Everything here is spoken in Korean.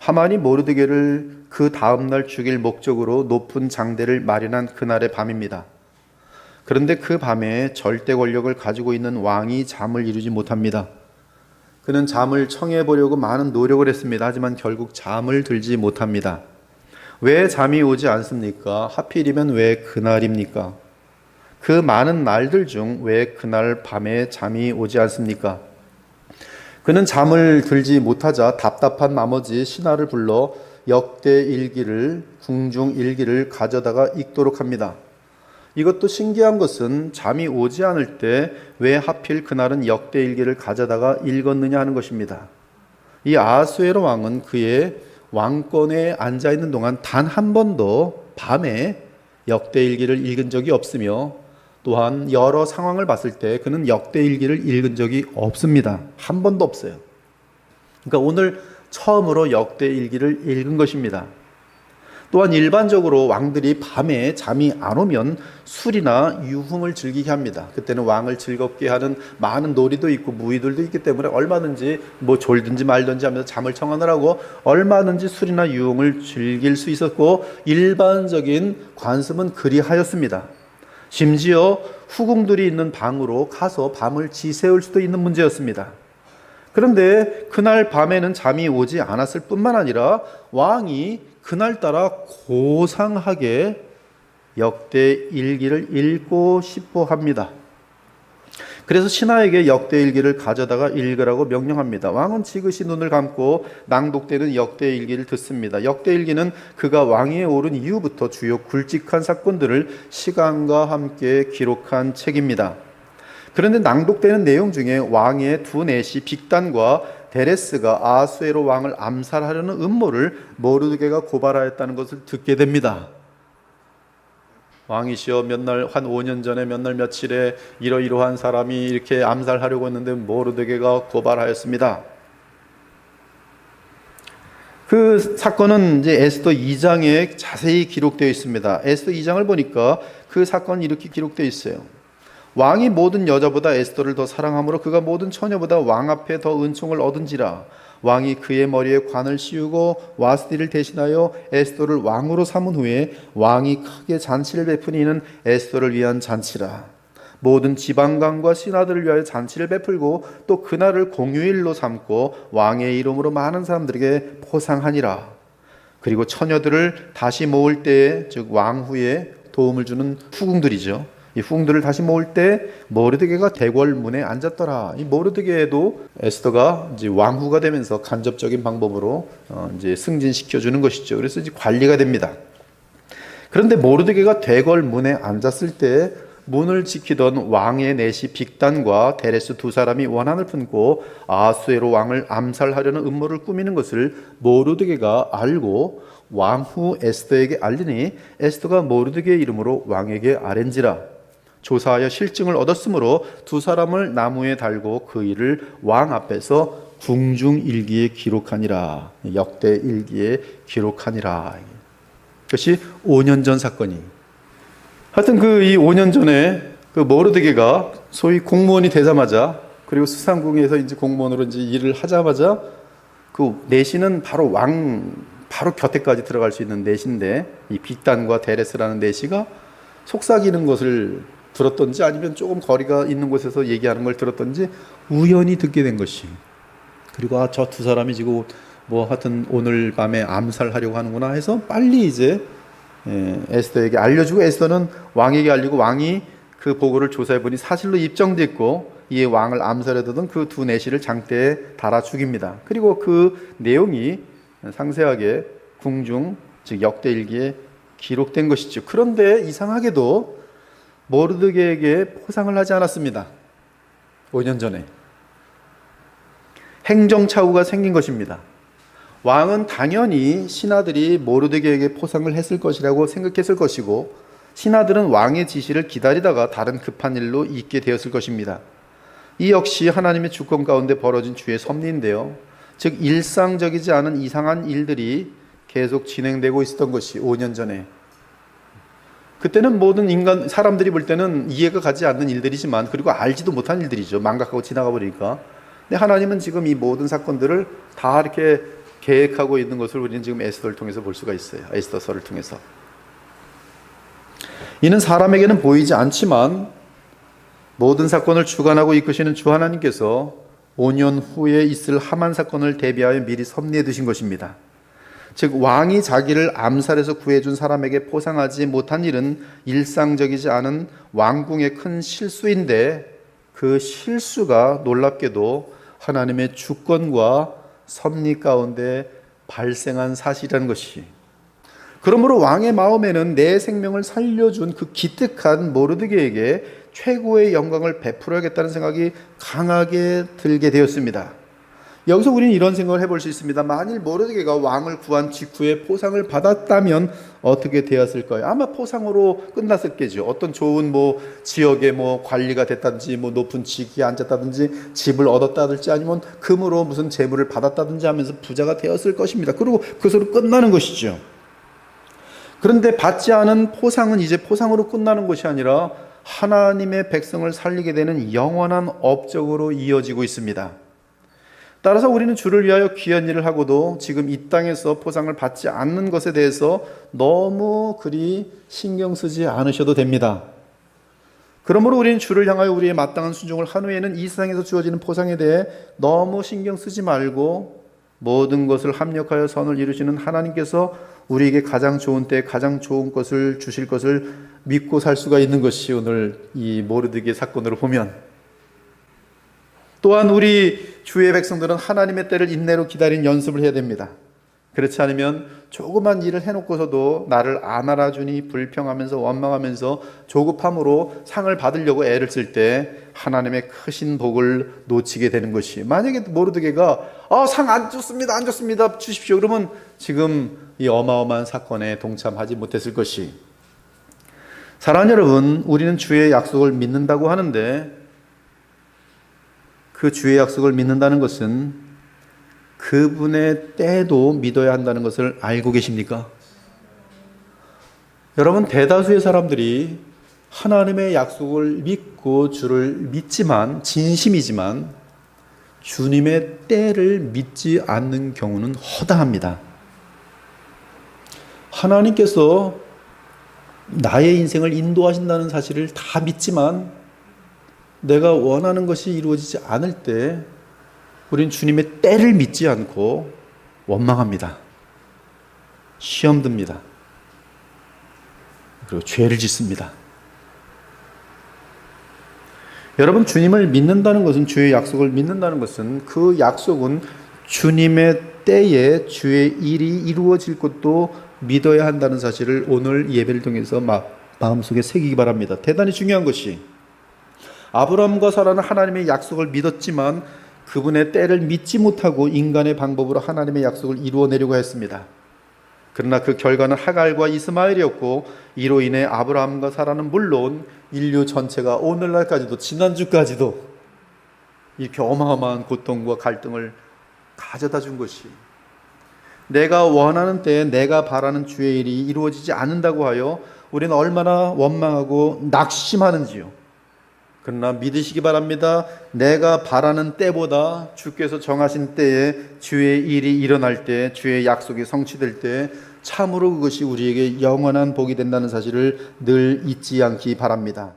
하만이 모르드게를 그 다음날 죽일 목적으로 높은 장대를 마련한 그날의 밤입니다. 그런데 그 밤에 절대 권력을 가지고 있는 왕이 잠을 이루지 못합니다. 그는 잠을 청해 보려고 많은 노력을 했습니다. 하지만 결국 잠을 들지 못합니다. 왜 잠이 오지 않습니까? 하필이면 왜 그날입니까? 그 많은 날들 중 왜 그날 밤에 잠이 오지 않습니까? 그는 잠을 들지 못하자 답답한 나머지 신하를 불러 역대 일기를, 궁중 일기를 가져다가 읽도록 합니다. 이것도 신기한 것은 잠이 오지 않을 때 왜 하필 그날은 역대 일기를 가져다가 읽었느냐 하는 것입니다. 이 아하수에로 왕은 그의 왕권에 앉아 있는 동안 단 한 번도 밤에 역대 일기를 읽은 적이 없으며, 또한 여러 상황을 봤을 때 그는 역대 일기를 읽은 적이 없습니다. 한 번도 없어요. 그러니까 오늘 처음으로 역대 일기를 읽은 것입니다. 또한 일반적으로 왕들이 밤에 잠이 안 오면 술이나 유흥을 즐기게 합니다. 그때는 왕을 즐겁게 하는 많은 놀이도 있고 무희들도 있기 때문에 얼마든지 졸든지 말든지 하면서 잠을 청하느라고 얼마든지 술이나 유흥을 즐길 수 있었고, 일반적인 관습은 그리하였습니다. 심지어 후궁들이 있는 방으로 가서 밤을 지새울 수도 있는 문제였습니다. 그런데 그날 밤에는 잠이 오지 않았을 뿐만 아니라 왕이 그날따라 고상하게 역대 일기를 읽고 싶어 합니다. 그래서 신하에게 역대 일기를 가져다가 읽으라고 명령합니다. 왕은 지그시 눈을 감고 낭독되는 역대 일기를 듣습니다. 역대 일기는 그가 왕위에 오른 이후부터 주요 굵직한 사건들을 시간과 함께 기록한 책입니다. 그런데 낭독되는 내용 중에 왕의 두 내시 빅단과 데레스가 아하수에로 왕을 암살하려는 음모를 모르드게가 고발하였다는 것을 듣게 됩니다. 왕이시여, 몇 날, 한 5년 전에 몇 날 며칠에 이러이러한 사람이 이렇게 암살하려고 했는데 모르드게가 고발하였습니다. 그 사건은 이제 에스더 2장에 자세히 기록되어 있습니다. 에스더 2장을 보니까 그 사건이 이렇게 기록되어 있어요. 왕이 모든 여자보다 에스더를 더 사랑하므로 그가 모든 처녀보다 왕 앞에 더 은총을 얻은지라. 왕이 그의 머리에 관을 씌우고 와스디를 대신하여 에스더를 왕으로 삼은 후에 왕이 크게 잔치를 베푸니 이는 에스더를 위한 잔치라. 모든 지방관과 신하들을 위하여 잔치를 베풀고 또 그날을 공휴일로 삼고 왕의 이름으로 많은 사람들에게 포상하니라. 그리고 처녀들을 다시 모을 때에, 즉 왕후에 도움을 주는 후궁들이죠. 이 후궁들을 다시 모을 때 모르드게가 대궐문에 앉았더라. 이 모르드게도 에스더가 이제 왕후가 되면서 간접적인 방법으로 이제 승진시켜 주는 것이죠. 그래서 이제 관리가 됩니다. 그런데 모르드게가 대궐문에 앉았을 때 문을 지키던 왕의 내시 빅단과 데레스 두 사람이 원한을 품고 아하수에로 왕을 암살하려는 음모를 꾸미는 것을 모르드게가 알고 왕후 에스더에게 알리니 에스더가 모르드게의 이름으로 왕에게 아랜지라. 조사하여 실증을 얻었으므로 두 사람을 나무에 달고 그 일을 왕 앞에서 궁중일기에 기록하니라. 역대 일기에 기록하니라. 그것이 5년 전 사건이. 하여튼 이 5년 전에 그 모르드게가 소위 공무원이 되자마자, 그리고 수상궁에서 이제 공무원으로 이제 일을 하자마자 그 내시는 바로 바로 곁에까지 들어갈 수 있는 내시인데, 이 빅단과 데레스라는 내시가 속삭이는 것을 들었던지 아니면 조금 거리가 있는 곳에서 얘기하는 걸 들었던지 우연히 듣게 된 것이, 그리고 저 두 사람이 지금 하여튼 오늘 밤에 암살하려고 하는구나 해서 빨리 이제 에스더에게 알려주고, 에스더는 왕에게 알리고 왕이 그 보고를 조사해보니 사실로 입증됐고 이에 왕을 암살하던 그 두 내시를 장대에 달아 죽입니다. 그리고 그 내용이 상세하게 궁중, 즉 역대일기에 기록된 것이죠. 그런데 이상하게도 모르드게에게 포상을 하지 않았습니다. 5년 전에 행정착오가 생긴 것입니다. 왕은 당연히 신하들이 모르드게에게 포상을 했을 것이라고 생각했을 것이고, 신하들은 왕의 지시를 기다리다가 다른 급한 일로 잇게 되었을 것입니다. 이 역시 하나님의 주권 가운데 벌어진 주의 섭리인데요. 즉 일상적이지 않은 이상한 일들이 계속 진행되고 있었던 것이 5년 전에, 그때는 모든 사람들이 볼 때는 이해가 가지 않는 일들이지만, 그리고 알지도 못한 일들이죠. 망각하고 지나가 버리니까. 근데 하나님은 지금 이 모든 사건들을 다 이렇게 계획하고 있는 것을 우리는 지금 에스더를 통해서 볼 수가 있어요. 에스더서를 통해서. 이는 사람에게는 보이지 않지만 모든 사건을 주관하고 이끄시는 주 하나님께서 5년 후에 있을 하만 사건을 대비하여 미리 섭리해 두신 것입니다. 즉 왕이 자기를 암살해서 구해준 사람에게 포상하지 못한 일은 일상적이지 않은 왕궁의 큰 실수인데, 그 실수가 놀랍게도 하나님의 주권과 섭리 가운데 발생한 사실이라는 것이, 그러므로 왕의 마음에는 내 생명을 살려준 그 기특한 모르드게에게 최고의 영광을 베풀어야겠다는 생각이 강하게 들게 되었습니다. 여기서 우리는 이런 생각을 해볼 수 있습니다. 만일 모르드게가 왕을 구한 직후에 포상을 받았다면 어떻게 되었을까요? 아마 포상으로 끝났었겠죠. 어떤 좋은 지역에 관리가 됐다든지 높은 직위에 앉았다든지 집을 얻었다든지 아니면 금으로 무슨 재물을 받았다든지 하면서 부자가 되었을 것입니다. 그리고 그것으로 끝나는 것이죠. 그런데 받지 않은 포상은 이제 포상으로 끝나는 것이 아니라 하나님의 백성을 살리게 되는 영원한 업적으로 이어지고 있습니다. 따라서 우리는 주를 위하여 귀한 일을 하고도 지금 이 땅에서 포상을 받지 않는 것에 대해서 너무 그리 신경 쓰지 않으셔도 됩니다. 그러므로 우리는 주를 향하여 우리의 마땅한 순종을 한 후에는 이 세상에서 주어지는 포상에 대해 너무 신경 쓰지 말고 모든 것을 합력하여 선을 이루시는 하나님께서 우리에게 가장 좋은 때 가장 좋은 것을 주실 것을 믿고 살 수가 있는 것이 오늘 이 모르드게 사건으로 보면, 또한 우리 주의 백성들은 하나님의 때를 인내로 기다리는 연습을 해야 됩니다. 그렇지 않으면 조그만 일을 해놓고서도 나를 안 알아주니 불평하면서 원망하면서 조급함으로 상을 받으려고 애를 쓸 때 하나님의 크신 복을 놓치게 되는 것이, 만약에 모르드게가 상 안 줬습니다, 안 줬습니다, 주십시오, 그러면 지금 이 어마어마한 사건에 동참하지 못했을 것이. 사랑하는 여러분, 우리는 주의 약속을 믿는다고 하는데 그 주의 약속을 믿는다는 것은 그분의 때도 믿어야 한다는 것을 알고 계십니까? 여러분, 대다수의 사람들이 하나님의 약속을 믿고 주를 믿지만, 진심이지만 주님의 때를 믿지 않는 경우는 허다합니다. 하나님께서 나의 인생을 인도하신다는 사실을 다 믿지만 내가 원하는 것이 이루어지지 않을 때 우린 주님의 때를 믿지 않고 원망합니다. 시험 듭니다. 그리고 죄를 짓습니다. 여러분, 주님을 믿는다는 것은, 주의 약속을 믿는다는 것은, 그 약속은 주님의 때에 주의 일이 이루어질 것도 믿어야 한다는 사실을 오늘 예배를 통해서 마음속에 새기기 바랍니다. 대단히 중요한 것이, 아브라함과 사라는 하나님의 약속을 믿었지만 그분의 때를 믿지 못하고 인간의 방법으로 하나님의 약속을 이루어내려고 했습니다. 그러나 그 결과는 하갈과 이스마엘이었고, 이로 인해 아브라함과 사라는 물론 인류 전체가 오늘날까지도, 지난주까지도 이렇게 어마어마한 고통과 갈등을 가져다 준 것이, 내가 원하는 때에 내가 바라는 주의 일이 이루어지지 않는다고 하여 우리는 얼마나 원망하고 낙심하는지요. 그러나 믿으시기 바랍니다. 내가 바라는 때보다 주께서 정하신 때에 주의 일이 일어날 때, 주의 약속이 성취될 때 참으로 그것이 우리에게 영원한 복이 된다는 사실을 늘 잊지 않기 바랍니다.